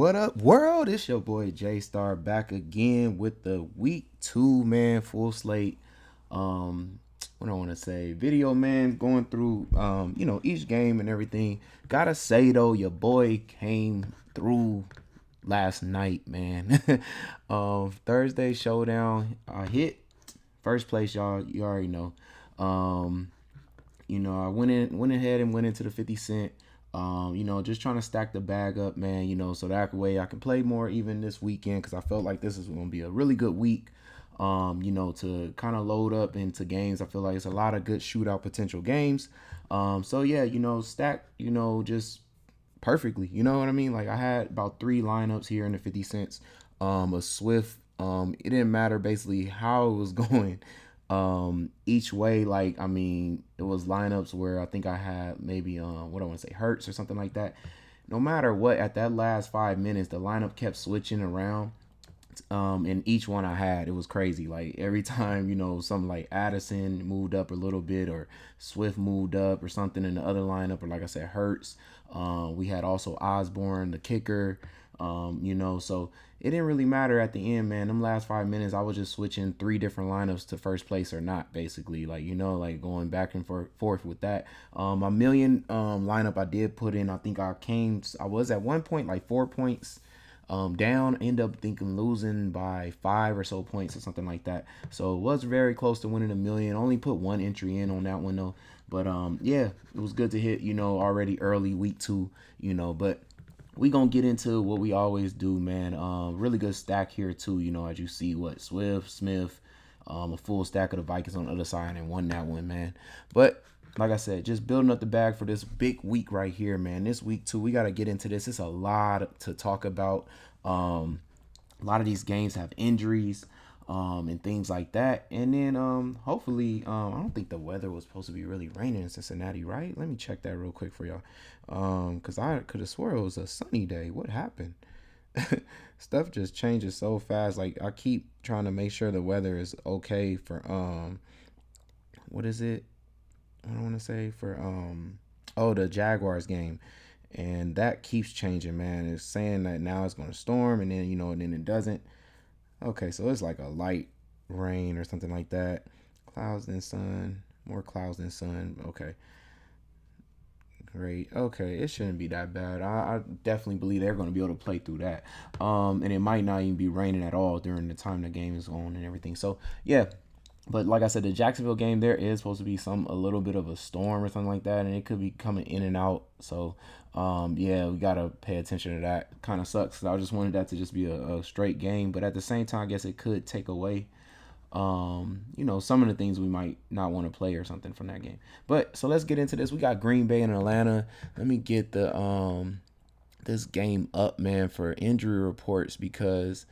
What up, world? It's your boy J Star back again with the week 2, man, full slate. What I want to say, video, man, going through, each game and everything. Gotta say though, your boy came through last night, man. Thursday showdown, I hit first place, y'all. You already know. Um, I went ahead and went into the 50 cent. Just trying to stack the bag up, man. So that way I can play more even this weekend because I felt like this is going to be a really good week. To kind of load up into games. I feel like it's a lot of good shootout potential games. So yeah, stack, just perfectly. You know what I mean? Like I had about 3 lineups here in the 50 cents. A Swift. It didn't matter basically how it was going. Each way, like I mean, it was lineups where I think I had maybe what I want to say Hurts or something like that. No matter what, at that last 5 minutes, the lineup kept switching around. And each one I had, it was crazy. Like every time, something like Addison moved up a little bit, or Swift moved up, or something in the other lineup, or like I said, Hurts. We had also Osborne, the kicker. So it didn't really matter at the end, man. Them last 5 minutes, I was just switching 3 different lineups to first place or not, basically. Like like going back and forth with that. A million lineup I did put in. I think I was at one point like 4 points down, end up thinking losing by 5 or so points or something like that. So it was very close to winning a million. Only put one entry in on that one though. But yeah, it was good to hit, already early week 2, but we gonna get into what we always do, man. Really good stack here too, as you see what Swift, Smith, a full stack of the Vikings on the other side and won that one, man. But like I said, just building up the bag for this big week right here, man. This week 2, we got to get into this. It's a lot to talk about. A lot of these games have injuries and things like that. And then hopefully, I don't think the weather was supposed to be really raining in Cincinnati, right? Let me check that real quick for y'all. Because I could have swore it was a sunny day. What happened? Stuff just changes so fast. Like I keep trying to make sure the weather is okay for what is it? I don't want to say for the Jaguars game, and that keeps changing, man. It's saying that now it's going to storm, and then and then it doesn't. Okay, so it's like a light rain or something like that. Clouds and sun, more clouds than sun. Okay, great. Okay, it shouldn't be that bad. I definitely believe they're going to be able to play through that. And it might not even be raining at all during the time the game is on and everything. So yeah, but like I said, the Jacksonville game, there is supposed to be a little bit of a storm or something like that, and it could be coming in and out. So, yeah, we gotta pay attention to that. Kind of sucks 'cause I just wanted that to just be a straight game, but at the same time, I guess it could take away, some of the things we might not want to play or something from that game. But so let's get into this. We got Green Bay and Atlanta. Let me get the this game up, man, for injury reports because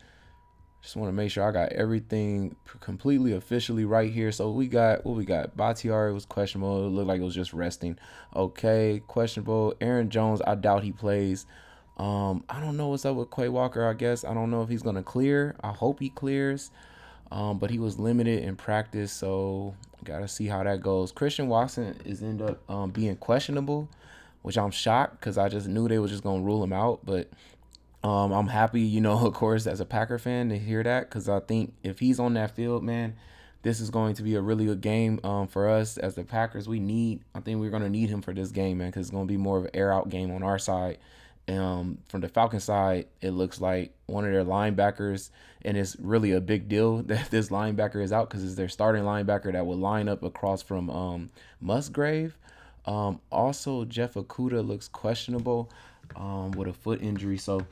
just want to make sure I got everything completely officially right here. So we got what we got. Bakhtiari was questionable. It looked like it was just resting. Okay, questionable. Aaron Jones, I doubt he plays. I don't know what's up with Quay Walker. I guess I don't know if he's gonna clear. I hope he clears. But he was limited in practice, so gotta see how that goes. Christian Watson is end up being questionable, which I'm shocked because I just knew they were just gonna rule him out. But I'm happy, of course, as a Packer fan to hear that because I think if he's on that field, man, this is going to be a really good game for us as the Packers. I think we're going to need him for this game, man, because it's going to be more of an air out game on our side. From the Falcons side, it looks like one of their linebackers, and it's really a big deal that this linebacker is out because it's their starting linebacker that would line up across from Musgrave. Also, Jeff Okuda looks questionable with a foot injury. So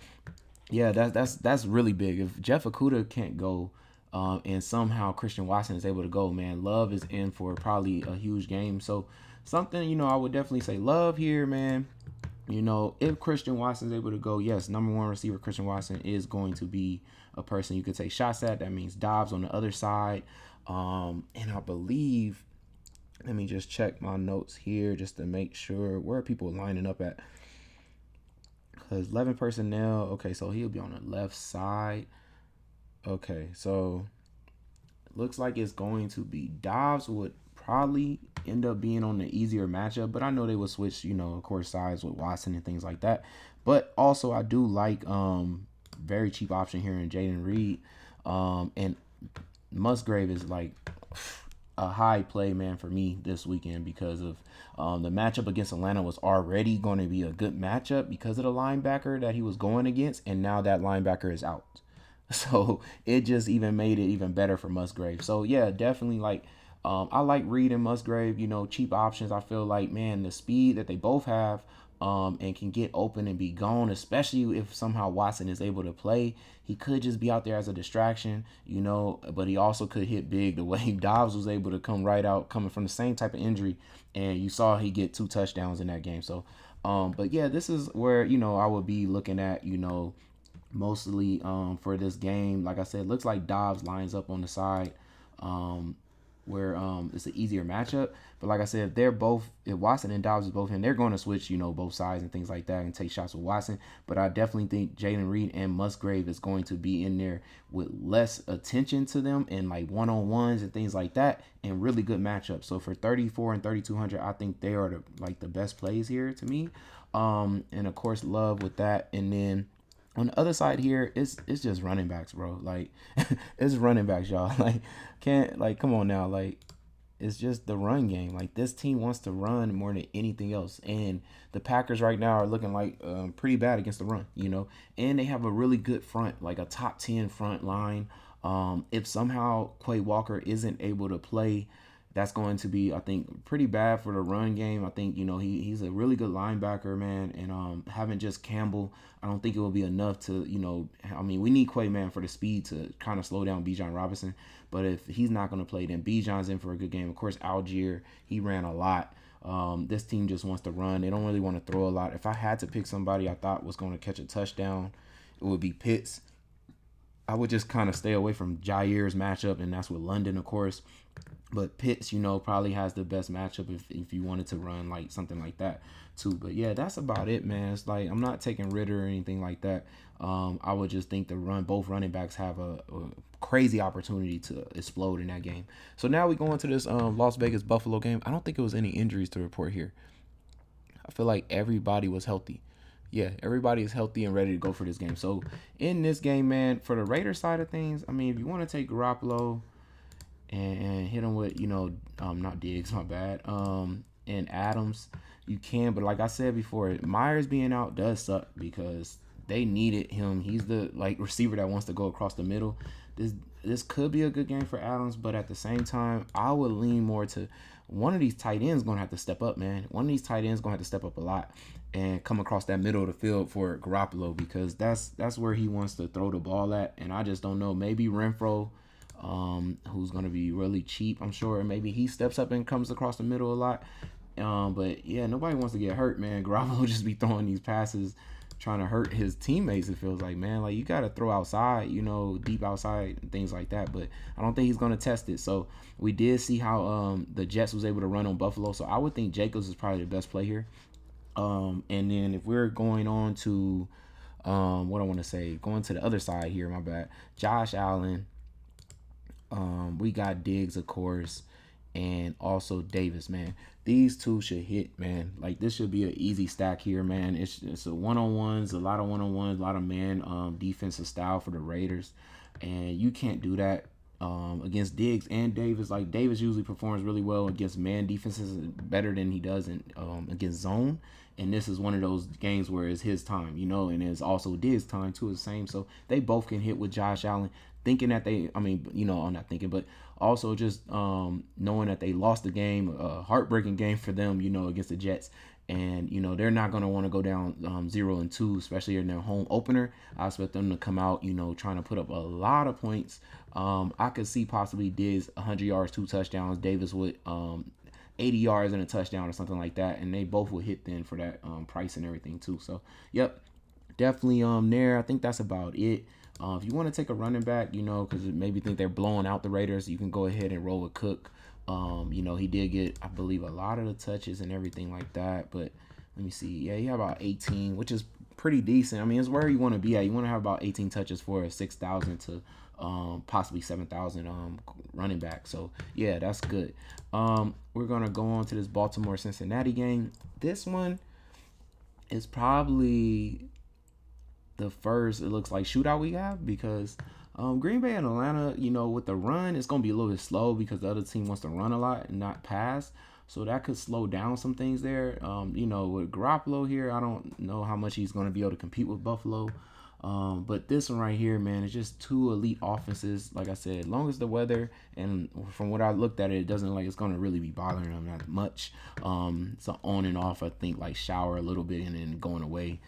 yeah, that's really big. If Jeff Okuda can't go, and somehow Christian Watson is able to go, man, Love is in for probably a huge game. So something, I would definitely say Love here, man. If Christian Watson is able to go, yes, number one receiver Christian Watson is going to be a person you could take shots at. That means Dobbs on the other side. And I believe, let me just check my notes here just to make sure where are people lining up at. Because 11 personnel, okay, so he'll be on the left side. Okay, so looks like it's going to be Dobbs would probably end up being on the easier matchup, but I know they would switch, of course, sides with Watson and things like that. But also I do like very cheap option here in Jaden Reed. And Musgrave is like a high play, man, for me this weekend because of the matchup against Atlanta was already going to be a good matchup because of the linebacker that he was going against, and now that linebacker is out. So it just even made it even better for Musgrave. So yeah, definitely like I like Reed and Musgrave, cheap options. I feel like, man, the speed that they both have and can get open and be gone, especially if somehow Watson is able to play. He could just be out there as a distraction, but he also could hit big the way Dobbs was able to come right out coming from the same type of injury. And you saw he get 2 touchdowns in that game. So, but yeah, this is where, I would be looking at, mostly for this game. Like I said, looks like Dobbs lines up on the side. Where it's an easier matchup. But like I said, if Watson and Dobbs is both in, they're going to switch, both sides and things like that and take shots with Watson. But I definitely think Jalen Reed and Musgrave is going to be in there with less attention to them and like one-on-ones and things like that and really good matchups. So for 34 and 3,200, I think they are the best plays here to me. And of course, Love with that. And then on the other side here, it's just running backs, bro. Like it's running backs, y'all. Like can't like come on now. Like it's just the run game. Like this team wants to run more than anything else. And the Packers right now are looking like pretty bad against the run, And they have a really good front, like a top 10 front line. If somehow Quay Walker isn't able to play, that's going to be, I think, pretty bad for the run game. I think, he's a really good linebacker, man. And having just Campbell, I don't think it will be enough to, we need Quay, man, for the speed to kind of slow down Bijan Robinson. But if he's not going to play, then Bijan's in for a good game. Of course, Algier, he ran a lot. This team just wants to run. They don't really want to throw a lot. If I had to pick somebody I thought was going to catch a touchdown, it would be Pitts. I would just kind of stay away from Jair's matchup, and that's with London, of course. But Pitts, probably has the best matchup if you wanted to run like something like that too. But yeah, that's about it, man. It's like I'm not taking Ritter or anything like that. I would just think both running backs have a crazy opportunity to explode in that game. So now we go into this Las Vegas Buffalo game. I don't think it was any injuries to report here. I feel like everybody was healthy. Yeah, everybody is healthy and ready to go for this game. So in this game, man, for the Raiders side of things, I mean, if you want to take Garoppolo and hit him with, not Diggs, my bad, and Adams, you can. But like I said before, Myers being out does suck because they needed him. He's the receiver that wants to go across the middle. This could be a good game for Adams, but at the same time, I would lean more to one of these tight ends going to have to step up, man. One of these tight ends going to have to step up a lot and come across that middle of the field for Garoppolo because that's where he wants to throw the ball at. And I just don't know. Maybe Renfro, who's going to be really cheap, I'm sure. Maybe he steps up and comes across the middle a lot. But yeah, nobody wants to get hurt, man. Garoppolo just be throwing these passes trying to hurt his teammates. It feels like, man, like you got to throw outside, deep outside and things like that. But I don't think he's going to test it. So we did see how the Jets was able to run on Buffalo. So I would think Jacobs is probably the best play here. And then if we're going on to what I want to say, going to the other side here, my bad, Josh Allen. We got Diggs, of course, and also Davis, man. These two should hit, man. Like this should be an easy stack here, man. It's a one-on-ones, a lot of one-on-ones, a lot of man defensive style for the Raiders, and you can't do that against Diggs and Davis. Like Davis usually performs really well against man defenses, better than he does in against zone. And this is one of those games where it's his time, and it's also Diggs' time too. The same, so they both can hit with Josh Allen. Thinking that I'm not thinking, but also just knowing that they lost the game, a heartbreaking game for them, against the Jets. And, they're not going to want to go down 0-2, especially in their home opener. I expect them to come out, trying to put up a lot of points. I could see possibly Diggs 100 yards, 2 touchdowns, Davis with 80 yards and a touchdown or something like that. And they both will hit then for that price and everything too. So, yep, definitely there. I think that's about it. If you want to take a running back, because maybe think they're blowing out the Raiders, you can go ahead and roll with Cook. He did get, I believe, a lot of the touches and everything like that. But let me see. Yeah, he had about 18, which is pretty decent. I mean, it's where you want to be at. You want to have about 18 touches for a 6,000 to possibly 7,000 running back. So, yeah, that's good. We're going to go on to this Baltimore-Cincinnati game. This one is probably the first, it looks like, shootout we have, because Green Bay and Atlanta, with the run, it's going to be a little bit slow because the other team wants to run a lot and not pass. So that could slow down some things there. With Garoppolo here, I don't know how much he's going to be able to compete with Buffalo. But this one right here, man, is just two elite offenses. Like I said, as long as the weather, and from what I looked at it, it doesn't like it's going to really be bothering them that much. So on and off, I think, like shower a little bit and then going away.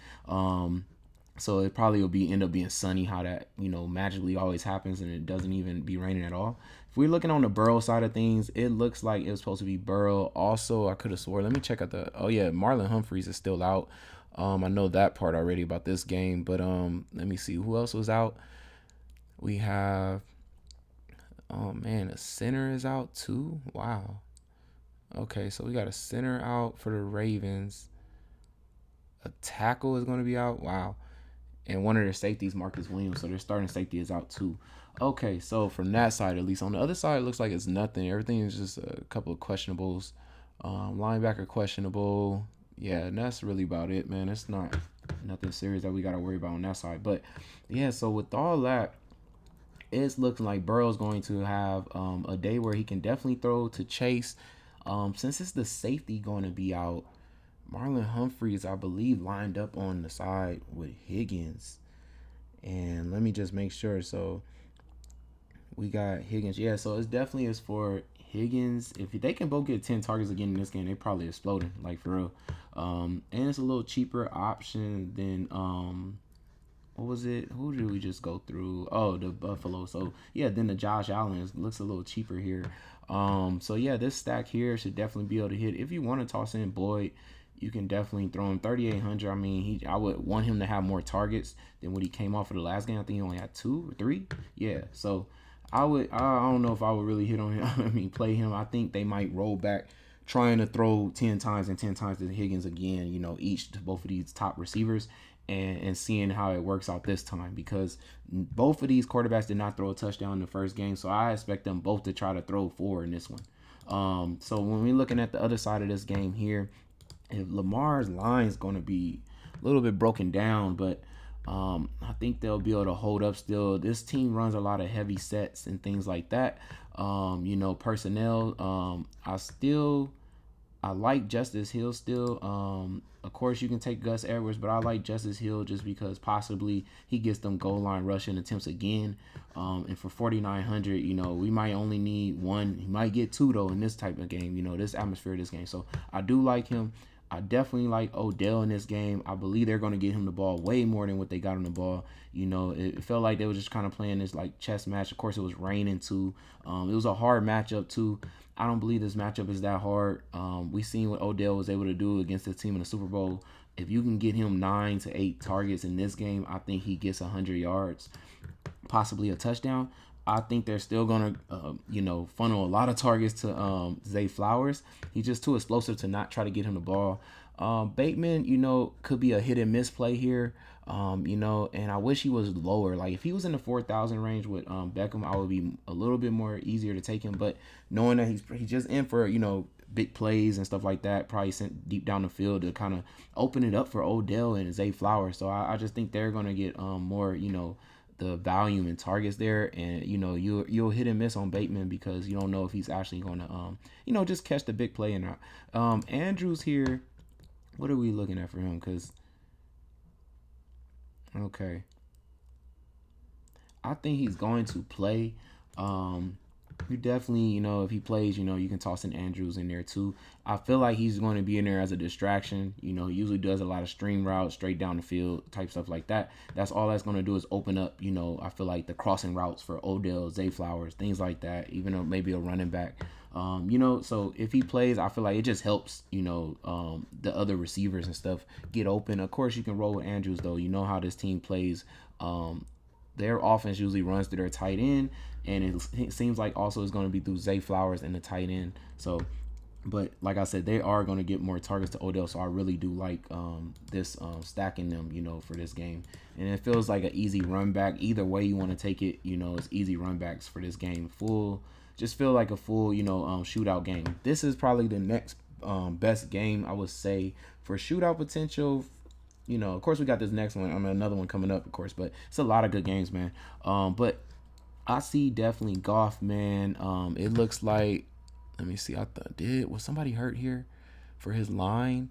So it probably will end up being sunny, how that magically always happens, and it doesn't even be raining at all. If we're looking on the Burrow side of things, it looks like it was supposed to be Burrow. Also, I could have swore. Let me check out Marlon Humphreys is still out. I know that part already about this game, but let me see who else was out. We have, oh man, a center is out too. Wow. Okay, so we got a center out for the Ravens. A tackle is going to be out. Wow. And one of their safeties, Marcus Williams, so their starting safety is out too. Okay, so from that side, at least. On the other side, it looks like it's nothing. Everything is just a couple of questionables. Linebacker questionable. Yeah, and that's really about it, man. It's not nothing serious that we got to worry about on that side. But, yeah, so with all that, it's looking like Burrow's going to have a day where he can definitely throw to Chase. Since it's the safety going to be out, Marlon Humphreys, I believe, lined up on the side with Higgins. And let me just make sure. So we got Higgins. Yeah, so it definitely is for Higgins. If they can both get 10 targets again in this game, they probably exploding, like for real. And it's a little cheaper option than what was it? Who did we just go through? Oh, the Buffalo. So yeah, then the Josh Allen looks a little cheaper here. So yeah, this stack here should definitely be able to hit. If you want to toss in Boyd, you can definitely throw him 3,800. I mean, I would want him to have more targets than what he came off of the last game. I think he only had 2 or 3. Yeah, so I don't know if I would really hit on him. I mean, play him. I think they might roll back, trying to throw 10 times and 10 times to Higgins again, each to both of these top receivers, and seeing how it works out this time, because both of these quarterbacks did not throw a touchdown in the first game. So I expect them both to try to throw 4 in this one. So when we're looking at the other side of this game here, if Lamar's line is going to be a little bit broken down, but I think they'll be able to hold up still. This team runs a lot of heavy sets and things like that. Personnel. I like Justice Hill still. Of course, you can take Gus Edwards, but I like Justice Hill just because possibly he gets them goal line rushing attempts again. And for 4,900, we might only need 1. He might get 2 though in this type of game. This atmosphere of this game. So I do like him. I definitely like Odell in this game. I believe they're going to get him the ball way more than what they got on the ball. It felt like they were just kind of playing this like chess match. Of course, it was raining too. It was a hard matchup too. I don't believe this matchup is that hard. We seen what Odell was able to do against the team in the Super Bowl. If you can get him 9 to 8 targets in this game, I think he gets 100 yards, possibly a touchdown. I think they're still going to, funnel a lot of targets to Zay Flowers. He's just too explosive to not try to get him the ball. Bateman, could be a hit and miss play here, and I wish he was lower. Like, if he was in the 4,000 range with Beckham, I would be a little bit more easier to take him. But knowing that he's just in for, big plays and stuff like that, probably sent deep down the field to kind of open it up for Odell and Zay Flowers. So I just think they're going to get more, the volume and targets there, and you'll hit and miss on Bateman because you don't know if he's actually going to just catch the big play or not. Andrews here, what are we looking at for him? Because okay, I think he's going to play. You definitely, if he plays, you can toss in Andrews in there too. I feel like he's going to be in there as a distraction. He usually does a lot of stream routes, straight down the field type stuff like that. That's all that's going to do is open up, I feel like the crossing routes for Odell, Zay Flowers, things like that, even maybe a running back. So if he plays, I feel like it just helps, the other receivers and stuff get open. Of course, you can roll with Andrews, though. You know how this team plays. Their offense usually runs through their tight end, and it seems like also it's going to be through Zay Flowers and the tight end. So, but like I said, they are going to get more targets to Odell, so I really do like this stacking them, for this game. And it feels like an easy run back. Either way you want to take it, it's easy run backs for this game. Just feel like a full, shootout game. This is probably the next best game, I would say, for shootout potential. of course we got this next one. I mean, another one coming up, of course, but it's a lot of good games, man. But I see definitely Goff, man. It looks like, let me see. Was somebody hurt here for his line?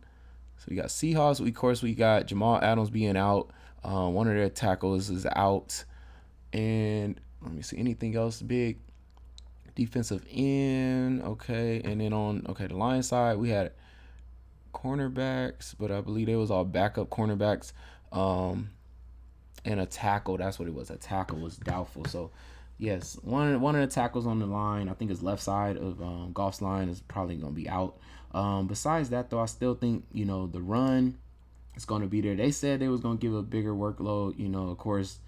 So we got Seahawks. Of course, we got Jamal Adams being out. One of their tackles is out. And let me see, anything else big? Defensive end, okay. And then the Lions side, we had cornerbacks, but I believe they was all backup cornerbacks. And a tackle, that's what it was. A tackle was doubtful. So, yes, one of the tackles on the line, I think his left side of Goff's line is probably going to be out. Besides that, though, I still think, the run is going to be there. They said they was going to give a bigger workload, of course,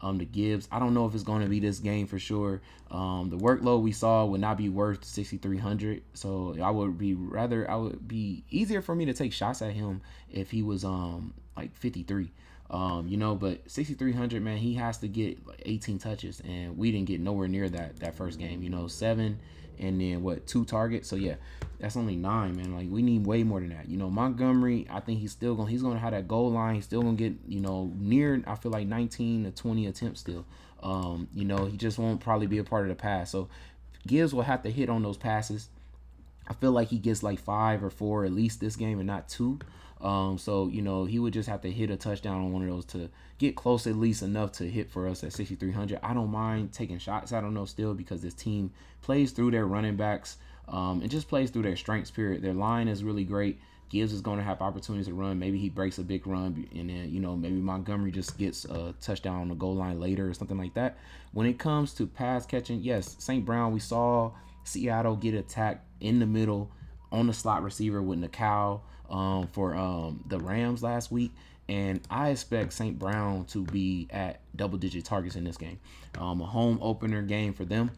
to Gibbs. I don't know if it's going to be this game for sure. The workload we saw would not be worth 6,300. So I would be easier for me to take shots at him if he was like 53. But 6,300, man, he has to get like 18 touches, and we didn't get nowhere near that first game. 7 and then 2 targets. So yeah, that's only 9, man. Like, we need way more than that. Montgomery, I think he's gonna have that goal line. He's still gonna get near, I feel like 19 to 20 attempts still. He just won't probably be a part of the pass. So Gibbs will have to hit on those passes. I feel like he gets like 5 or 4 at least this game and not 2. So he would just have to hit a touchdown on one of those to get close at least enough to hit for us at 6,300. I don't mind taking shots. I don't know still, because this team plays through their running backs and just plays through their strengths period. Their line is really great. Gibbs is going to have opportunities to run. Maybe he breaks a big run, and then maybe Montgomery just gets a touchdown on the goal line later or something like that. When it comes to pass catching, yes, St. Brown, we saw Seattle get attacked in the middle on the slot receiver with Nakal for the Rams last week. And I expect St. Brown to be at double-digit targets in this game. A home opener game for them.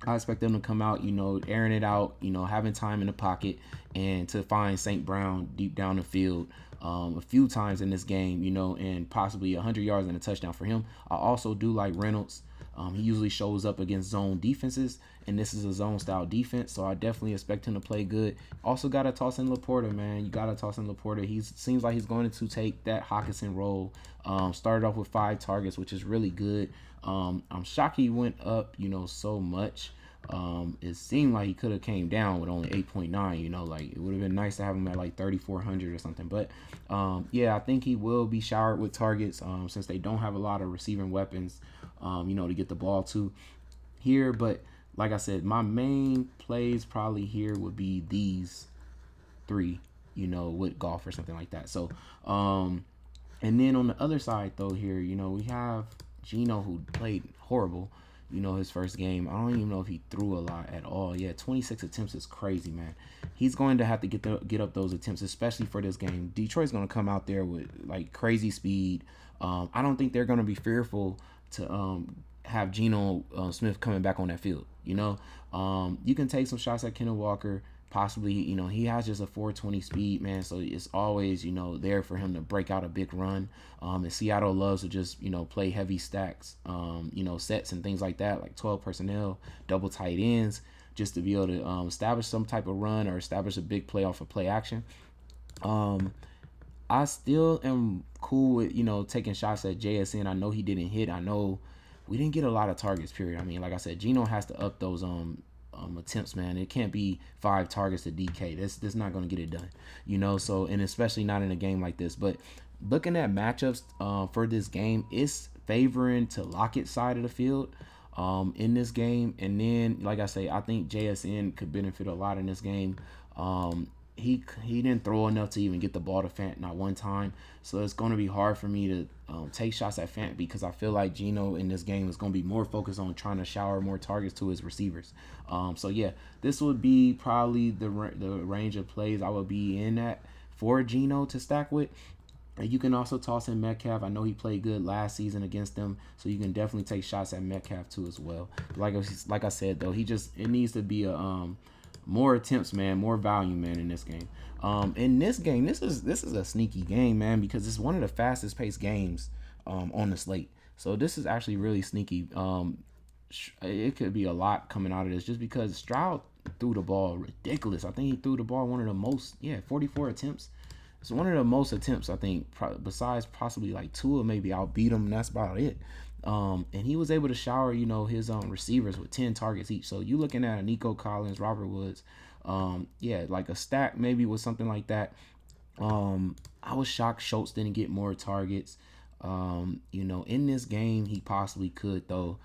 I expect them to come out, airing it out, having time in the pocket, and to find St. Brown deep down the field a few times in this game, and possibly 100 yards and a touchdown for him. I also do like Reynolds. He usually shows up against zone defenses, and this is a zone-style defense, so I definitely expect him to play good. Also got to toss in Laporta, man. You got to toss in Laporta. He seems like he's going to take that Hawkinson role. Started off with 5 targets, which is really good. I'm shocked he went up, so much. It seemed like he could have came down with only 8.9, like it would have been nice to have him at like 3,400 or something. But yeah, I think he will be showered with targets since they don't have a lot of receiving weapons, to get the ball to here. But like I said, my main plays probably here would be these 3, with Goff or something like that. So, and then on the other side though here, we have Geno, who played horrible. His first game. I don't even know if he threw a lot at all. Yeah, 26 attempts is crazy, man. He's going to have to get up those attempts, especially for this game. Detroit's going to come out there with like crazy speed. I don't think they're going to be fearful to have Geno Smith coming back on that field. You can take some shots at Kenneth Walker. Possibly, he has just a 420 speed, man. So it's always, there for him to break out a big run. And Seattle loves to just, play heavy stacks, sets and things like that, like 12 personnel, double tight ends, just to be able to establish some type of run or establish a big play off of play action. I still am cool with, taking shots at JSN. I know he didn't hit. I know we didn't get a lot of targets, period. I mean, like I said, Geno has to up those attempts, man. It can't be 5 targets to DK. That's not going to get it done, so, and especially not in a game like this. But looking at matchups for this game, it's favoring to Lockett's side of the field in this game. And then, like I say, I think JSN could benefit a lot in this game. He didn't throw enough to even get the ball to Fant not one time. So it's going to be hard for me to take shots at Fant, because I feel like Geno in this game is going to be more focused on trying to shower more targets to his receivers. So yeah, this would be probably the range of plays I would be in at for Geno to stack with. And you can also toss in Metcalf. I know he played good last season against them, so you can definitely take shots at Metcalf too as well. But like I said though, it needs to be a more attempts, man, more value, man, in this game. In this game, this is a sneaky game, man, because it's one of the fastest paced games on the slate. So this is actually really sneaky. It could be a lot coming out of this, just because Stroud threw the ball ridiculous. I think he threw the ball one of the most, 44 attempts. It's one of the most attempts I think, besides possibly like Tua, maybe I'll beat him, and that's about it. And he was able to shower, his receivers with 10 targets each. So you looking at a Nico Collins, Robert Woods, yeah, like a stack maybe with something like that. I was shocked Schultz didn't get more targets. In this game he possibly could though.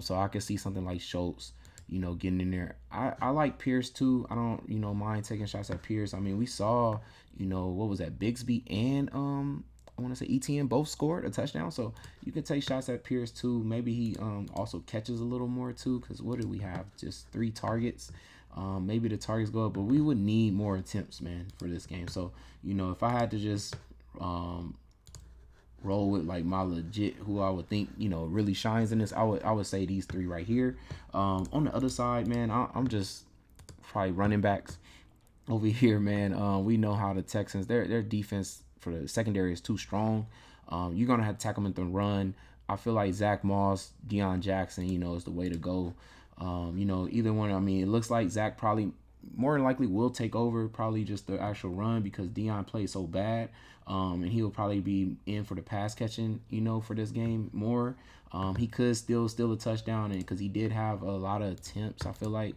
So I could see something like Schultz, getting in there. I like Pierce too. I don't, mind taking shots at Pierce. I mean, we saw, what was that, Bigsby and I want to say ETN both scored a touchdown. So you can take shots at Pierce too. Maybe he also catches a little more too, because what did we have? Just 3 targets. Maybe the targets go up, but we would need more attempts, man, for this game. So, if I had to just roll with like my legit who I would think really shines in this, I would say these 3 right here. On the other side, man, I'm just probably running backs over here, man. We know how the Texans, their defense for the secondary is too strong. You're gonna have to tackle them at the run. I feel like Zach Moss, Deion Jackson, is the way to go. Either one. I mean, it looks like Zach probably more than likely will take over probably just the actual run because Deion played so bad. And he will probably be in for the pass catching, for this game more. He could still steal a touchdown, and because he did have a lot of attempts, I feel like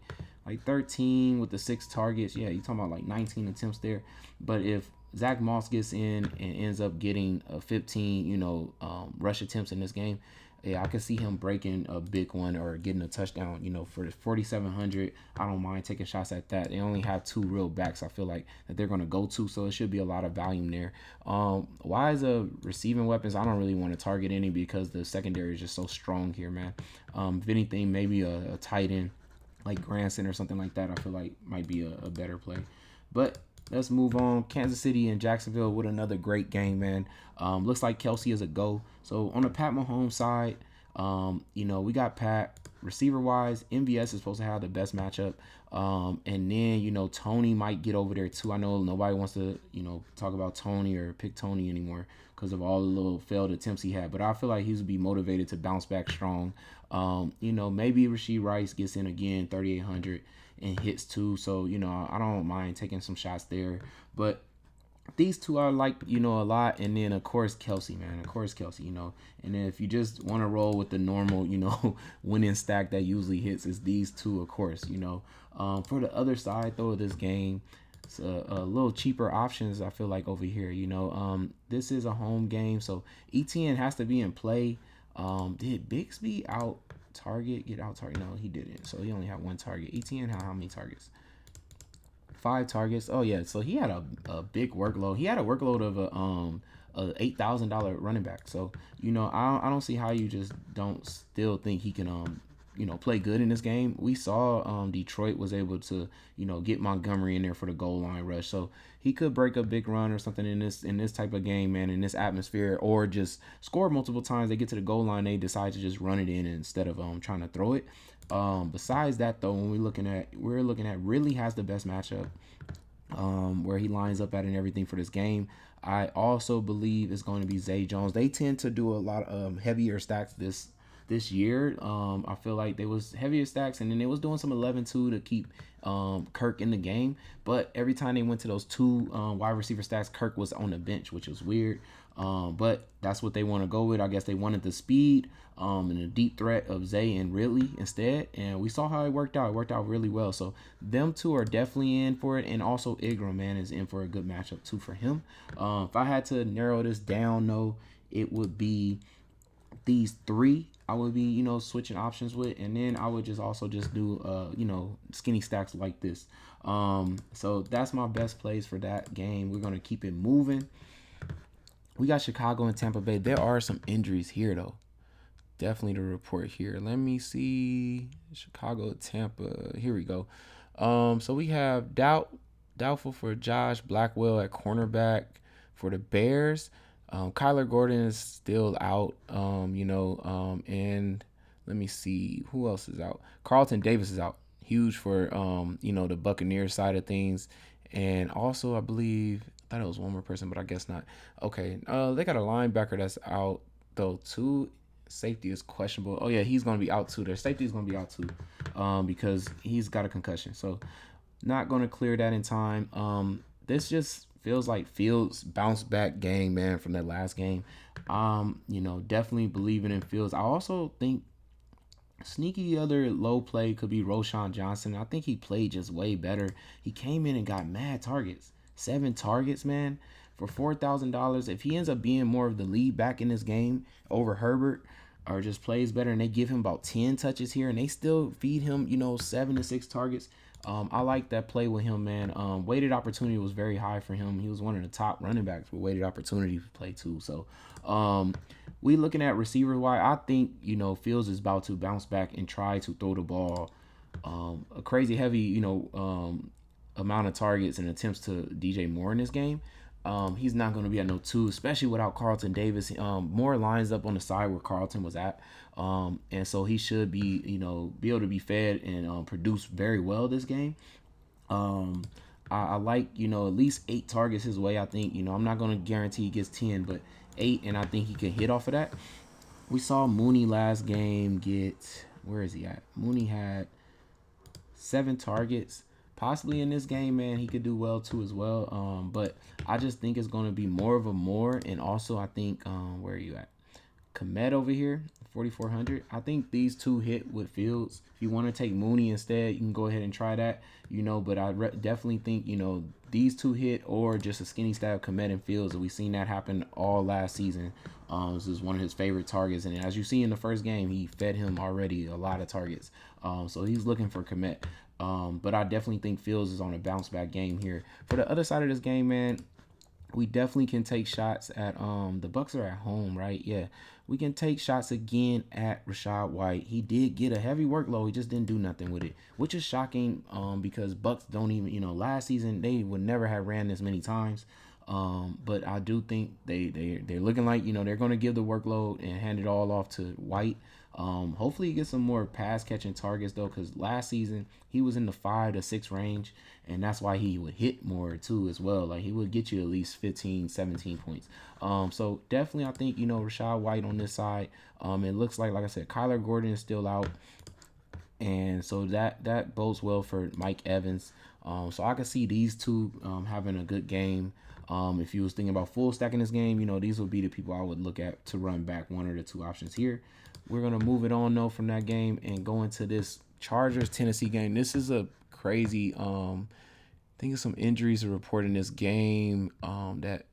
13 with the 6 targets. Yeah, you're talking about like 19 attempts there. But if Zach Moss gets in and ends up getting a 15, rush attempts in this game, yeah, I can see him breaking a big one or getting a touchdown, for the 4,700. I don't mind taking shots at that. They only have 2 real backs, I feel like, that they're going to go to, so it should be a lot of volume there. Why is receiving weapons? I don't really want to target any because the secondary is just so strong here, man. If anything, maybe a tight end like Granson or something like that, I feel like might be a better play. But let's move on. Kansas City and Jacksonville with another great game, man. Looks like Kelsey is a go. So on the Pat Mahomes side, we got Pat. Receiver wise, MVS is supposed to have the best matchup. And then, Tony might get over there too. I know nobody wants to, talk about Tony or pick Tony anymore because of all the little failed attempts he had. But I feel like he would be motivated to bounce back strong. Maybe Rashee Rice gets in again, 3,800 and hits too. So, I don't mind taking some shots there. But these 2 I like, a lot. And then, of course, Kelsey, man. Of course, Kelsey, And then if you just want to roll with the normal, winning stack that usually hits, is these 2, of course, For the other side, though, of this game, it's a little cheaper options, I feel like, over here, This is a home game, so ETN has to be in play. Did Bixby get out target? No, he didn't. So he only had 1 target. ETN had how many targets? 5 targets. Oh yeah, so he had a big workload. He had a workload of a $8,000 running back. So I don't see how you just don't still think he can play good in this game. We saw Detroit was able to get Montgomery in there for the goal line rush. So he could break a big run or something in this type of game, man, in this atmosphere, or just score multiple times. They get to the goal line, they decide to just run it in instead of trying to throw it. Besides that, though, when we're looking at really has the best matchup, where he lines up at and everything for this game. I also believe it's going to be Zay Jones. They tend to do a lot of heavier stacks this year. I feel like they was heavier stacks, and then they was doing some 11-2 to keep Kirk in the game. But every time they went to those 2 wide receiver stacks, Kirk was on the bench, which was weird. But that's what they want to go with. I guess they wanted the speed and the deep threat of Zay and Ridley instead. And we saw how it worked out. It worked out really well. So them 2 are definitely in for it. And also Ingram, man, is in for a good matchup too for him. If I had to narrow this down, though, it would be these 3 I would be, switching options with, and then I would just also just do, skinny stacks like this. So that's my best plays for that game. We're gonna keep it moving. We got Chicago and Tampa Bay. There are some injuries here, though. Definitely to report here. Let me see. Chicago, Tampa. Here we go. So we have doubtful for Josh Blackwell at cornerback for the Bears. Kyler Gordon is still out, and let me see who else is out. Carlton Davis is out. Huge for, the Buccaneers side of things. And also, I thought it was one more person, but I guess not. Okay, they got a linebacker that's out, though, too. Safety is questionable. Oh, yeah, he's going to be out, too. Their safety is going to be out, too, because he's got a concussion. So, not going to clear that in time. This just feels like Fields bounced back game, man, from that last game. Definitely believing in Fields. I also think sneaky other low play could be Roshan Johnson. I think he played just way better. He came in and got mad targets. 7 targets, man, for $4,000. If he ends up being more of the lead back in this game over Herbert, or just plays better, and they give him about 10 touches here, and they still feed him, 7 to 6 targets. I like that play with him, man. Weighted opportunity was very high for him. He was one of the top running backs with weighted opportunity play too. So, we looking at receiver wise. I think Fields is about to bounce back and try to throw the ball a crazy heavy amount of targets and attempts to DJ Moore in this game. He's not going to be at no 2, especially without Carlton Davis. Moore lines up on the side where Carlton was at, and so he should be able to be fed and produce very well this game. I like at least 8 targets his way. I think I'm not going to guarantee he gets 10, but 8, and I think he can hit off of that. We saw Mooney last game get, where is he at? Mooney had 7 targets. Possibly in this game, man, he could do well too as well. But I just think it's going to be more of a Moore, and also I think where are you at? Komet over here, 4,400. I think these two hit with Fields. If you want to take Mooney instead, you can go ahead and try that. But I definitely think these two hit, or just a skinny stab Komet and Fields. And we've seen that happen all last season. This is one of his favorite targets, and as you see in the first game, he fed him already a lot of targets. So he's looking for Komet. But I definitely think Fields is on a bounce back game here. For the other side of this game, man, we definitely can take shots at the Bucks are at home, right? Yeah. We can take shots again at Rachaad White. He did get a heavy workload. He just didn't do nothing with it, which is shocking because Bucks don't even, last season they would never have ran this many times. But I do think they're looking like, they're going to give the workload and hand it all off to White. Hopefully he gets some more pass catching targets though, because last season he was in the 5 to 6 range, and that's why he would hit more too as well. Like he would get you at least 15, 17 points. So definitely I think, Rachaad White on this side. It looks like I said, Kyler Gordon is still out. And so that bodes well for Mike Evans. So I can see these two having a good game. If you was thinking about full stacking this game, these would be the people I would look at to run back one or the 2 options here. We're going to move it on, though, from that game and go into this Chargers-Tennessee game. This is a crazy I think some injuries are reported in this game that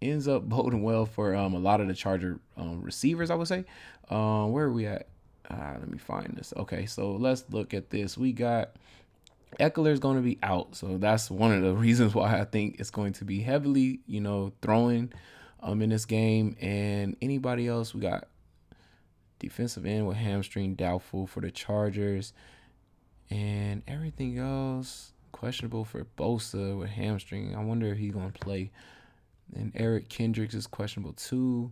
ends up boding well for a lot of the Charger receivers, I would say. Where are we at? Let me find this. Okay, so let's look at this. We got Eckler's going to be out, so that's one of the reasons why I think it's going to be heavily, throwing in this game. And anybody else, we got defensive end with hamstring doubtful for the Chargers, and everything else questionable for Bosa with hamstring. I wonder if he's going to play. And Eric Kendricks is questionable too.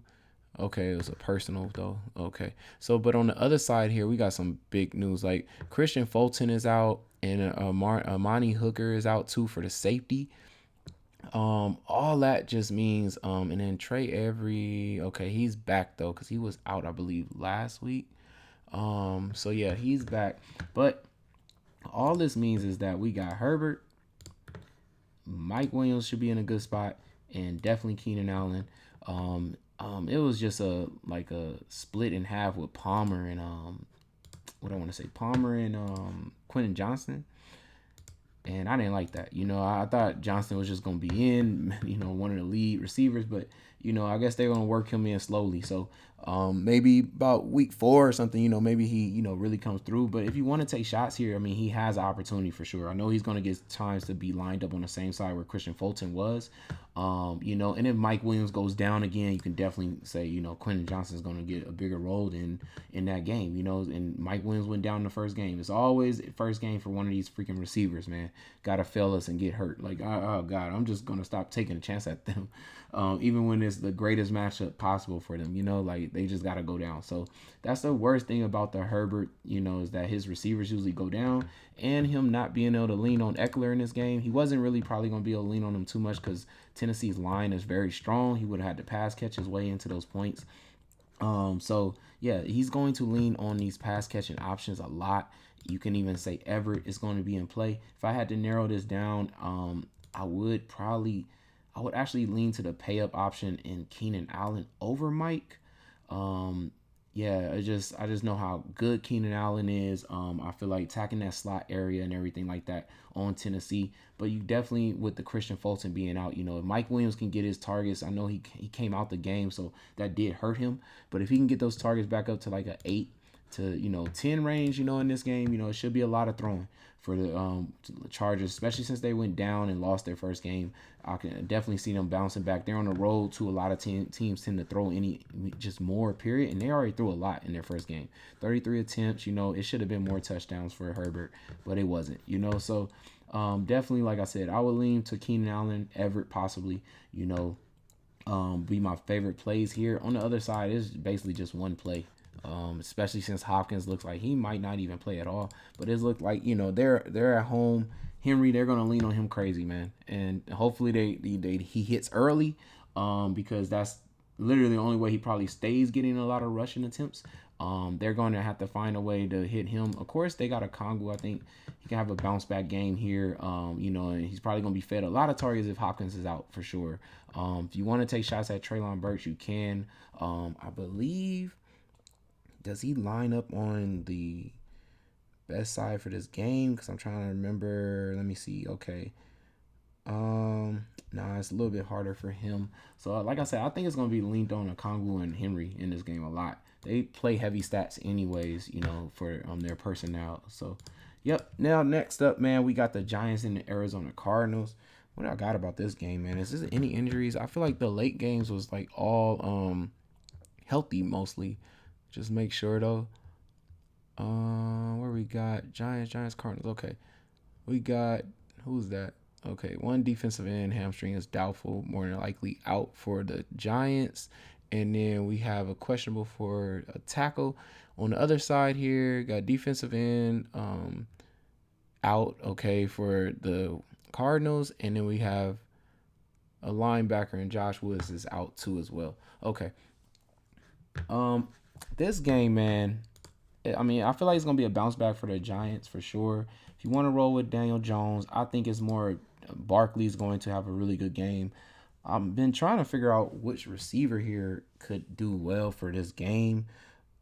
Okay, it was a personal though. Okay, so but on the other side here, we got some big news. Like Christian Fulton is out, and Amani Hooker is out too for the safety. All that just means and then Trey Avery, okay, he's back though because he was out, I believe, last week. So yeah, he's back. But all this means is that we got Herbert, Mike Williams should be in a good spot, and definitely Keenan Allen. It was just a split in half with Palmer and Palmer and Quentin Johnston. And I didn't like that. I thought Johnston was just going to be in, one of the lead receivers. But, I guess they're going to work him in slowly. So maybe about week 4 or something, maybe he, really comes through. But if you want to take shots here, I mean, he has an opportunity for sure. I know he's going to get times to be lined up on the same side where Christian Fulton was. And if Mike Williams goes down again, you can definitely say, Quentin Johnston's going to get a bigger role in that game, and Mike Williams went down in the first game. It's always first game for one of these freaking receivers, man. Got to fail us and get hurt. Like, oh God, I'm just going to stop taking a chance at them. Even when it's the greatest matchup possible for them, like they just got to go down. So that's the worst thing about the Herbert, is that his receivers usually go down, and him not being able to lean on Eckler in this game. He wasn't really probably going to be able to lean on him too much because Tennessee's line is very strong. He would have had to pass catch his way into those points. So yeah, he's going to lean on these pass catching options a lot. You can even say Everett is going to be in play. If I had to narrow this down, I would probably I would actually lean to the pay up option in Keenan Allen over Mike. Um, yeah, I just know how good Keenan Allen is. I feel like attacking that slot area and everything like that on Tennessee. But you definitely, with the Christian Fulton being out, if Mike Williams can get his targets, I know he came out the game, so that did hurt him. But if he can get those targets back up to like a 8 to 10 range, in this game, it should be a lot of throwing for the Chargers, especially since they went down and lost their first game. I can definitely see them bouncing back. They're on the road to a lot of teams tend to throw just more period, and they already threw a lot in their first game. 33 attempts. It should have been more touchdowns for Herbert, but it wasn't. So definitely, like I said, I would lean to Keenan Allen, Everett possibly. Be my favorite plays here. On the other side, it's basically just one play. Especially since Hopkins looks like he might not even play at all. But it looked like they're at home. Henry, they're gonna lean on him crazy, man, and hopefully he hits early, because that's literally the only way he probably stays getting a lot of rushing attempts. They're going to have to find a way to hit him. Of course, they got a Kongu. I think he can have a bounce back game here. And he's probably going to be fed a lot of targets if Hopkins is out for sure. If you want to take shots at Treylon Burks, you can. I believe, does he line up on the best side for this game? Because I'm trying to remember. Let me see. Okay. Nah, it's a little bit harder for him. So, like I said, I think it's going to be leaned on Okongwu and Henry in this game a lot. They play heavy stats anyways, for their personnel. So, yep. Now, next up, man, we got the Giants and the Arizona Cardinals. What I got about this game, man, is there any injuries? I feel like the late games was like all healthy mostly. Just make sure though. Where we got Giants, Cardinals. Okay, we got, who's that? Okay, one defensive end hamstring is doubtful, more than likely out for the Giants, and then we have a questionable for a tackle. On the other side here, got defensive end out, okay, for the Cardinals, and then we have a linebacker, and Josh Woods is out too as well. Okay. This game, man, I mean, I feel like it's gonna be a bounce back for the Giants for sure. If you want to roll with Daniel Jones, I think it's more Barkley's going to have a really good game. I've been trying to figure out which receiver here could do well for this game.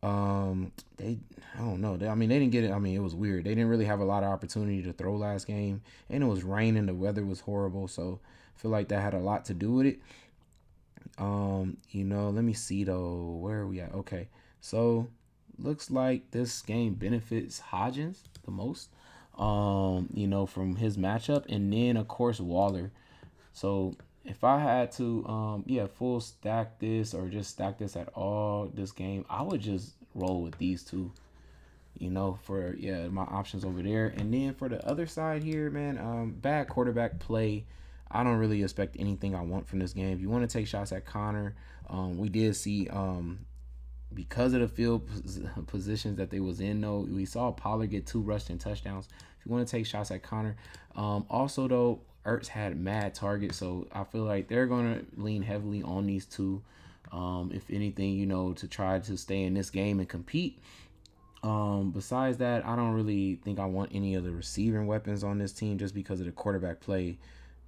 They, I don't know. I mean, they didn't get it. I mean, it was weird. They didn't really have a lot of opportunity to throw last game, and it was raining. The weather was horrible, so I feel like that had a lot to do with it. Let me see though. Where are we at? Okay, so looks like this game benefits Hodgins the most. From his matchup, and then of course Waller. So if I had to, full stack this or just stack this at all this game, I would just roll with these two. For my options over there, and then for the other side here, man, bad quarterback play. I don't really expect anything I want from this game. If you want to take shots at Connor, we did see because of the field positions that they was in, though, we saw Pollard get 2 rushing touchdowns. If you want to take shots at Connor, also though, Ertz had mad targets, so I feel like they're gonna lean heavily on these two. If anything, to try to stay in this game and compete. Besides that, I don't really think I want any of the receiving weapons on this team just because of the quarterback play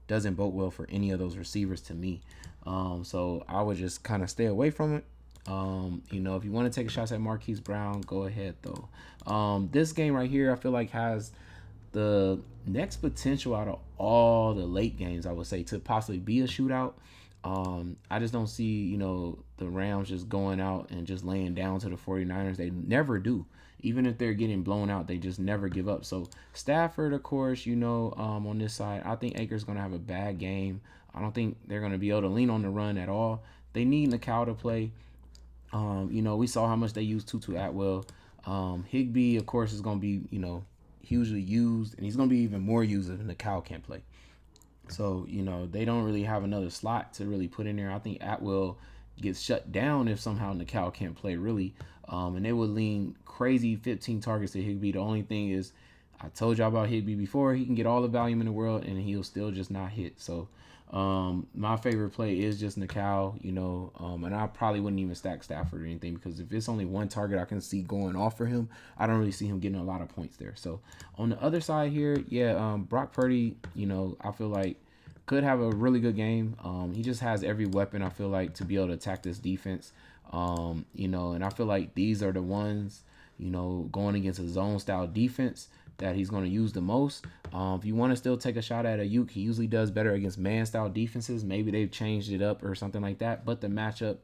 doesn't bode well for any of those receivers to me. So I would just kind of stay away from it. If you want to take a shot at Marquise Brown, go ahead though. This game right here, I feel like has the next potential out of all the late games, I would say, to possibly be a shootout. I just don't see, the Rams just going out and just laying down to the 49ers. They never do. Even if they're getting blown out, they just never give up. So Stafford, of course, on this side, I think Akers going to have a bad game. I don't think they're going to be able to lean on the run at all. They need Nicole to play. We saw how much they use Tutu Atwell. Higbee, of course, is going to be, hugely used, and he's going to be even more used if Nicole can't play. So, they don't really have another slot to really put in there. I think Atwell gets shut down if somehow Nicole can't play, really. And they would lean crazy 15 targets to Higbee. The only thing is, I told y'all about Higbee before. He can get all the volume in the world, and he'll still just not hit. So, my favorite play is just Nicole, and I probably wouldn't even stack Stafford or anything, because if it's only one target I can see going off for him, I don't really see him getting a lot of points there. So on the other side here, Brock Purdy, I feel like could have a really good game. He just has every weapon, I feel like, to be able to attack this defense. And I feel like these are the ones, going against a zone style defense that he's going to use the most. If you want to still take a shot at Ayuk, he usually does better against man style defenses. Maybe they've changed it up or something like that. But the matchup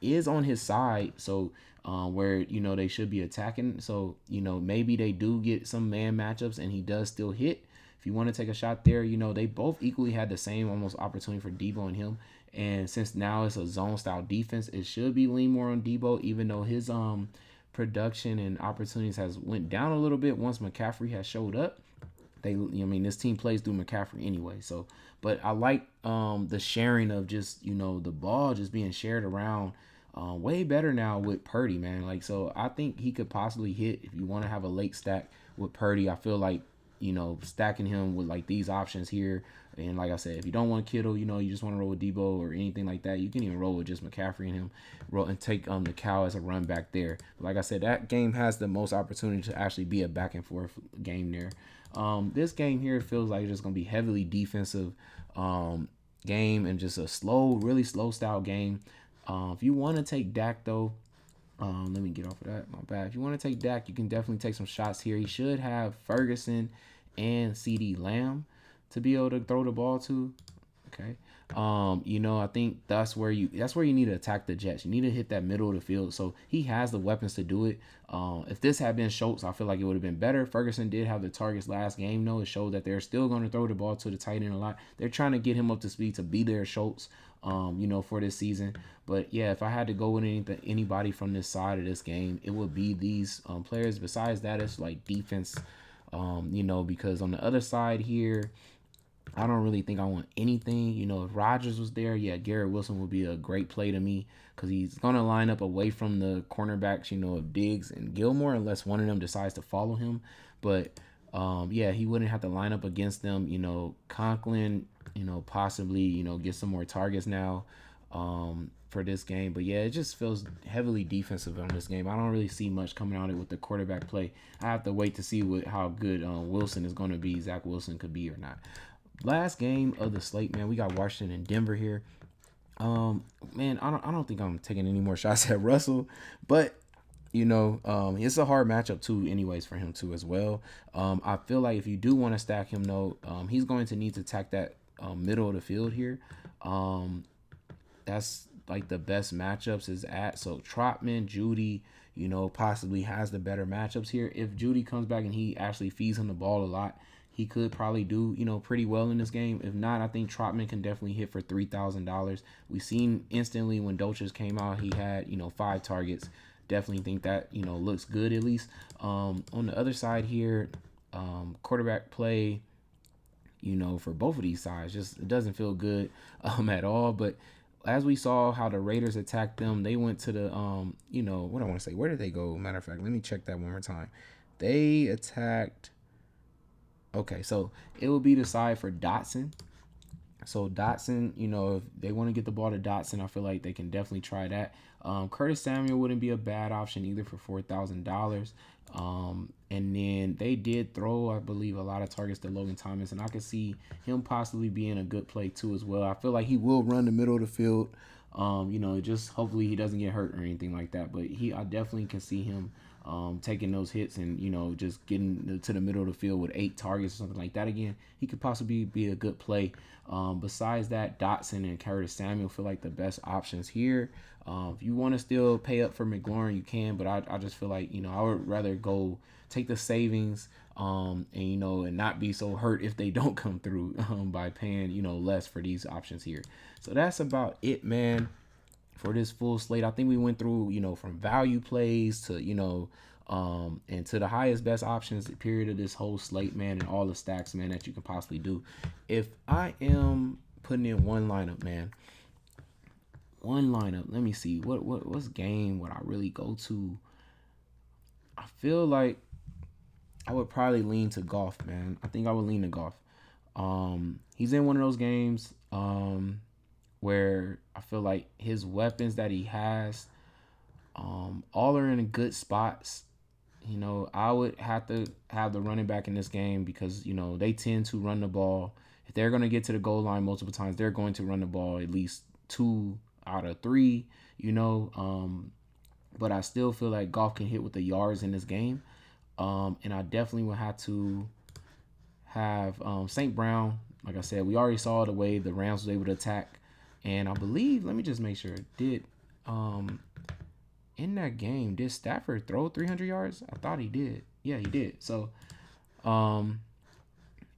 is on his side. So where they should be attacking. So maybe they do get some man matchups and he does still hit. If you want to take a shot there, they both equally had the same almost opportunity for Debo and him. And since now it's a zone style defense, it should be lean more on Debo, even though his production and opportunities has went down a little bit once McCaffrey has showed up. This team plays through McCaffrey anyway. So, but I like the sharing of just the ball just being shared around way better now with Purdy, man. Like, so I think he could possibly hit if you want to have a late stack with Purdy. I feel like stacking him with like these options here. And like I said, if you don't want Kittle, you just want to roll with Debo or anything like that, you can even roll with just McCaffrey and him, roll and take the cow as a run back there. But like I said, that game has the most opportunity to actually be a back and forth game there. This game here feels like it's just gonna be heavily defensive game and just a slow, really slow style game. If you want to take Dak though, let me get off of that. My bad. If you want to take Dak, you can definitely take some shots here. He should have Ferguson and CD Lamb to be able to throw the ball to. Okay. I think that's where you need to attack the Jets. You need to hit that middle of the field. So he has the weapons to do it. If this had been Schultz, I feel like it would have been better. Ferguson did have the targets last game, though. It showed that they're still going to throw the ball to the tight end a lot. They're trying to get him up to speed to be their Schultz, for this season. But yeah, if I had to go with anybody from this side of this game, it would be these players. Besides that, it's like defense, because on the other side here, I don't really think I want anything. If Rodgers was there, yeah, Garrett Wilson would be a great play to me because he's going to line up away from the cornerbacks, of Diggs and Gilmore, unless one of them decides to follow him. But yeah, he wouldn't have to line up against them. Conklin, possibly, get some more targets now for this game. But yeah, it just feels heavily defensive on this game. I don't really see much coming out of it with the quarterback play. I have to wait to see how good Wilson is going to be, Zach Wilson could be or not. Last game of the slate, man. We got Washington and Denver here. Man, I don't think I'm taking any more shots at Russell, but it's a hard matchup too, anyways, for him too as well. I feel like if you do want to stack him, though, he's going to need to attack that middle of the field here. That's like the best matchups is at. So Trotman, Judy, possibly has the better matchups here. If Judy comes back and he actually feeds him the ball a lot, he could probably do, pretty well in this game. If not, I think Trotman can definitely hit for $3,000. We seen instantly when Dolchus came out, he had, 5 targets. Definitely think that, looks good at least. On the other side here, quarterback play, for both of these sides, just it doesn't feel good at all. But as we saw how the Raiders attacked them, they went to the, what I want to say. Where did they go? Matter of fact, let me check that one more time. They attacked. Okay, so it will be the side for Dotson. So Dotson, if they want to get the ball to Dotson, I feel like they can definitely try that. Curtis Samuel wouldn't be a bad option either for $4,000. And then they did throw, I believe, a lot of targets to Logan Thomas, and I could see him possibly being a good play too as well. I feel like he will run the middle of the field. Just hopefully he doesn't get hurt or anything like that. But I definitely can see him taking those hits and just getting to the middle of the field with 8 targets or something like that again. He could possibly be a good play. Besides that, Dotson and Curtis Samuel feel like the best options here. If you want to still pay up for McLaurin, you can, but I just feel like I would rather go take the savings and not be so hurt if they don't come through by paying less for these options here. So that's about it, man, for this full slate. I think we went through, from value plays to, and to the highest best options period of this whole slate, man, and all the stacks, man, that you can possibly do. If I am putting in one lineup, let me see. What's game would I really go to? I feel like I would probably lean to golf, man. I think I would lean to golf. He's in one of those games where I feel like his weapons that he has, all are in good spots. I would have to have the running back in this game because, they tend to run the ball If they're going to get to the goal line multiple times, they're going to run the ball at least 2 out of 3. You know, but I still feel like Goff can hit with the yards in this game. And I definitely will have to have St. Brown. Like I said, we already saw the way the Rams was able to attack. And I believe, let me just make sure, did in that game, did Stafford throw 300 yards? I thought he did. Yeah, he did. So, and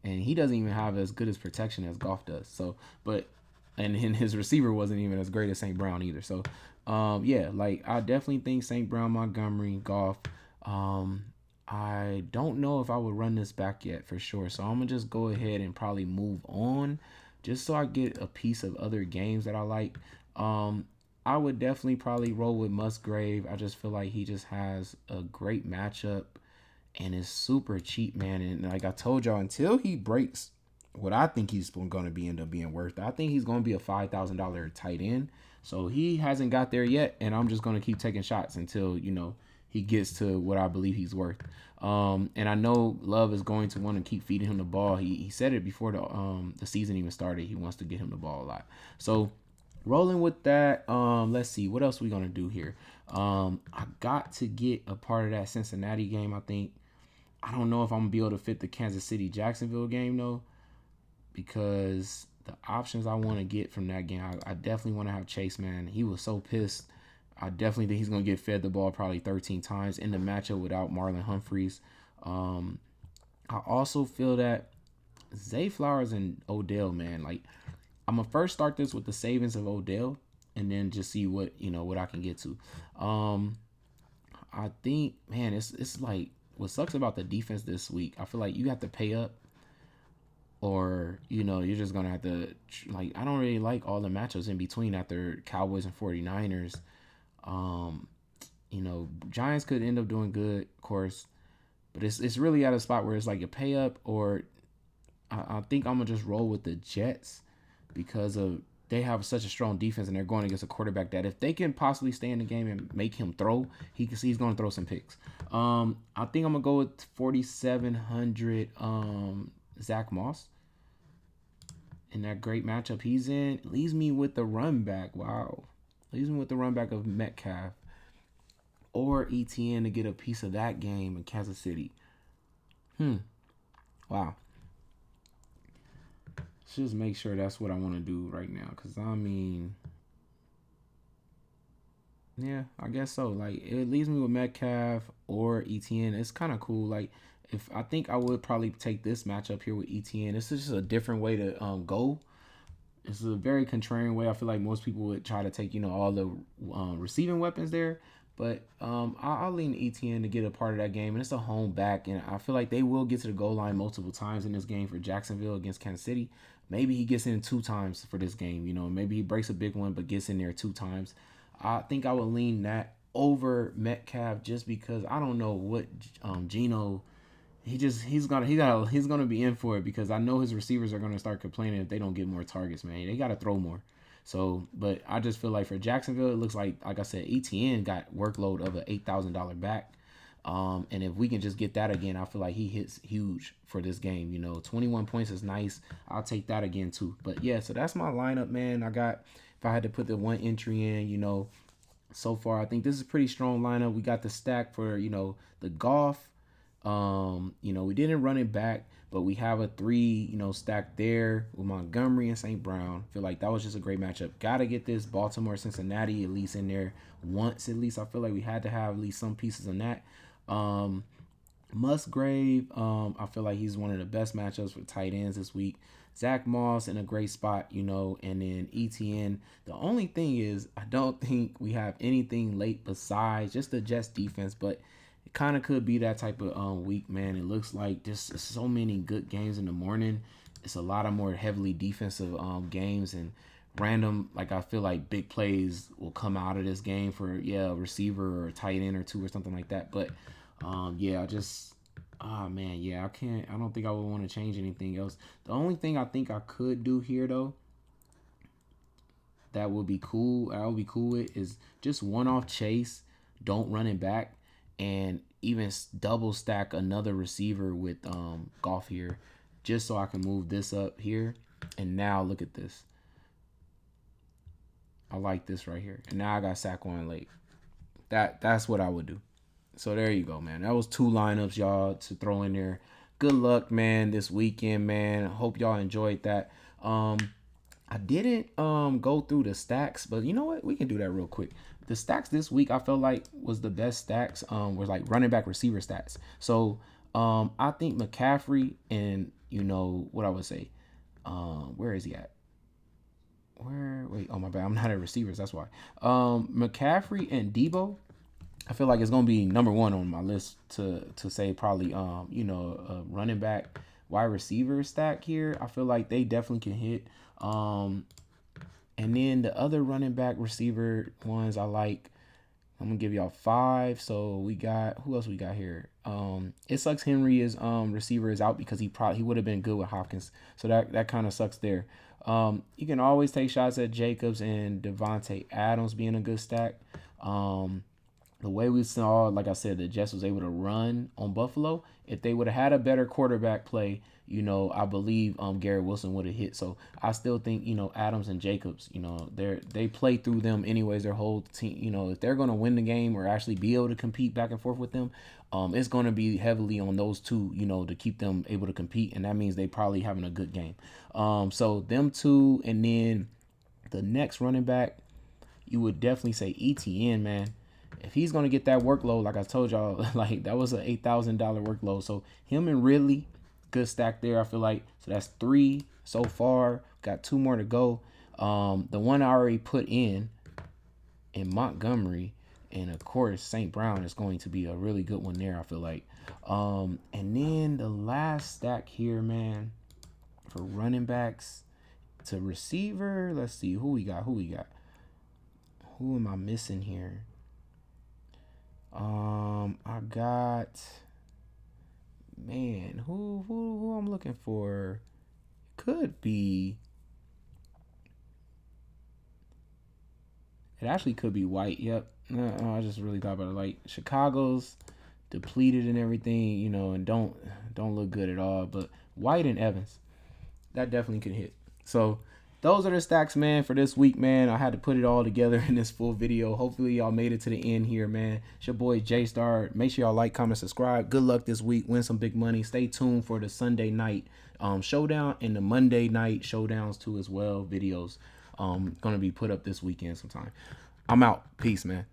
he doesn't even have as good as protection as Goff does. So, but and his receiver wasn't even as great as St. Brown either. So, yeah, like I definitely think St. Brown, Montgomery, Goff. I don't know if I would run this back yet for sure. So I'm gonna just go ahead and probably move on, just so I get a piece of other games that I like. I would definitely probably roll with Musgrave. I just feel like he just has a great matchup and is super cheap, man. And like I told y'all, until he breaks what I think he's going to be end up being worth, I think he's going to be a $5,000 tight end. So he hasn't got there yet, and I'm just going to keep taking shots until he gets to what I believe he's worth. And I know Love is going to want to keep feeding him the ball. He said it before the season even started. He wants to get him the ball a lot. So rolling with that, let's see what else we gonna do here. I got to get a part of that Cincinnati game. I think I don't know if I'm gonna be able to fit the Kansas City Jacksonville game though, because the options I want to get from that game, I definitely want to have Chase. Man, he was so pissed. I definitely think he's gonna get fed the ball probably 13 times in the matchup without Marlon Humphreys. I also feel that Zay Flowers and Odell, man, like I'm gonna first start this with the savings of Odell, and then just see what I can get to. I think, man, it's like what sucks about the defense this week. I feel like you have to pay up, or you're just gonna have to like. I don't really like all the matchups in between after Cowboys and 49ers. Giants could end up doing good, of course, but it's really at a spot where it's like a pay up, or I think I'm gonna just roll with the Jets because of they have such a strong defense, and they're going against a quarterback that if they can possibly stay in the game and make him throw, he's going to throw some picks. I think I'm gonna go with 4,700 Zach Moss in that great matchup he's in. Leaves me with the run back. Wow, leaves me with the run back of Metcalf or ETN to get a piece of that game in Kansas City. Wow. Just make sure that's what I want to do right now. Because, I mean, yeah, I guess so. Like, it leaves me with Metcalf or ETN. It's kind of cool. Like, if I think I would probably take this matchup here with ETN. This is just a different way to go. It's a very contrarian way. I feel like most people would try to take, all the receiving weapons there. But I'll lean ETN to get a part of that game. And it's a home back. And I feel like they will get to the goal line multiple times in this game for Jacksonville against Kansas City. Maybe he gets in 2 times for this game. Maybe he breaks a big one but gets in there 2 times. I think I would lean that over Metcalf just because I don't know what Geno. He's gonna be in for it because I know his receivers are gonna start complaining if they don't get more targets. Man, they gotta throw more. So, but I just feel like for Jacksonville, it looks like I said, ETN got workload of an $8,000 back. And if we can just get that again, I feel like he hits huge for this game. 21 points is nice. I'll take that again too. But yeah, so that's my lineup, man. If I had to put the one entry in, so far I think this is a pretty strong lineup. We got the stack for the Goff. We didn't run it back, but we have a 3, stacked there with Montgomery and St. Brown. Feel like that was just a great matchup. Gotta get this Baltimore Cincinnati at least in there once at least. I feel like we had to have at least some pieces on that. Musgrave, I feel like he's one of the best matchups for tight ends this week. Zach Moss in a great spot, and then ETN. The only thing is, I don't think we have anything late besides just the Jets defense, but it kind of could be that type of week, man. It looks like just so many good games in the morning. It's a lot of more heavily defensive games and random, like I feel like big plays will come out of this game for a receiver or a tight end or 2 or something like that. But I don't think I would want to change anything else. The only thing I think I could do here though that would be cool, I would be cool with, is just one off Chase, don't run it back, and even double stack another receiver with Goff here. just so I can move this up here. And now look at this. I like this right here. And now I got Saquon late. That's what I would do. So there you go, man. That was 2 lineups, y'all, to throw in there. Good luck, man, this weekend, man. Hope y'all enjoyed that. I didn't go through the stacks, but you know what? We can do that real quick. The stacks this week I felt like was the best stacks. Was like running back receiver stats. So I think McCaffrey and what I would say. Where is he at? Wait, oh my bad, I'm not at receivers, that's why. McCaffrey and Debo, I feel like it's gonna be number one on my list to say probably running back wide receiver stack here. I feel like they definitely can hit. And then the other running back receiver ones I like. I'm gonna give y'all 5. So we got, who else we got here? It sucks Henry is receiver is out because he would have been good with Hopkins. So that kind of sucks there. You can always take shots at Jacobs and Devontae Adams being a good stack. The way we saw, like I said, the Jets was able to run on Buffalo. If they would have had a better quarterback play, I believe Garrett Wilson would have hit. So I still think, Adams and Jacobs, they play through them anyways, their whole team. If they're gonna win the game or actually be able to compete back and forth with them, it's gonna be heavily on those two, to keep them able to compete, and that means they probably having a good game. So them two, and then the next running back, you would definitely say ETN, man. If he's gonna get that workload, like I told y'all, like that was an $8,000 workload. So him and Ridley, good stack there. I feel like so that's 3 so far. Got 2 more to go. The one I already put in Montgomery, and of course St. Brown is going to be a really good one there. I feel like. And then the last stack here, man, for running backs to receiver. Let's see who we got. Who am I missing here? I got, man, who I'm looking for. Could be, it actually could be White. Yep. I just really thought about it. Like Chicago's depleted and everything, and don't look good at all. But White and Evans, that definitely could hit. So those are the stacks, man, for this week, man. I had to put it all together in this full video. Hopefully y'all made it to the end here, man. It's your boy J Star. Make sure y'all like, comment, subscribe. Good luck this week. Win some big money. Stay tuned for the Sunday night showdown and the Monday night showdowns too as well. Videos gonna be put up this weekend sometime. I'm out. Peace, man.